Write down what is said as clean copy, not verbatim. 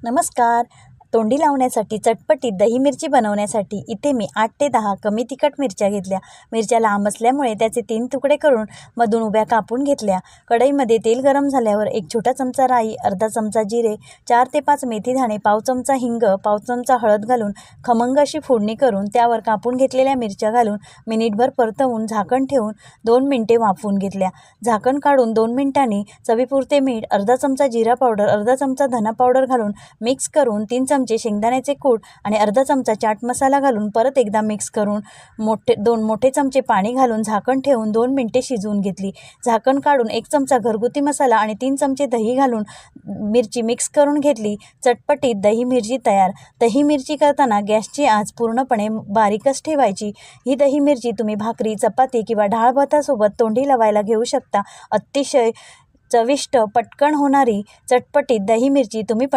नमस्कार. तोंडी लावण्यासाठी चटपटीत दही मिरची बनवण्यासाठी इथे मी 8 ते 10 कमी तिखट मिरच्या घेतल्या. मिरच्या लांब असल्यामुळे त्याचे 3 तुकडे करून मधून उभ्या कापून घेतल्या. कढईमध्ये तेल गरम झाल्यावर 1 छोटा चमचा राई, अर्धा चमचा जिरे, 4 ते 5 मेथी दाणे, पाव चमचा हिंग, पाव चमचा हळद घालून खमंग अशी फोडणी करून त्यावर कापून घेतलेल्या मिरच्या घालून मिनिटभर परतवून झाकण ठेवून 2 मिनिटे वाफवून घेतल्या. झाकण काढून 2 मिनिटांनी चवीपुरते मीठ, अर्धा चमचा जिरा पावडर, अर्धा चमचा धना पावडर घालून मिक्स करून 3 चमचे शेंगदाण्याचे कूट आणि अर्धा चमचा चाट मसाला घालून परत एकदा मिक्स करून 2 मोठे चमचे पाणी घालून झाकण ठेवून 2 मिनिटे शिजवून घेतली. झाकण काढून 1 चमचा घरगुती मसाला आणि 3 चमचे दही घालून मिरची मिक्स करून घेतली. चटपटीत दही मिरची तयार. दही मिरची करताना गॅसची आच पूर्णपणे बारीकच ठेवायची. ही दही मिरची तुम्ही भाकरी, चपाती किंवा डाळ भातासोबत तोंडी लावायला घेऊ शकता. अतिशय चविष्ट, पटकन होणारी चटपटीत दही मिरची तुम्ही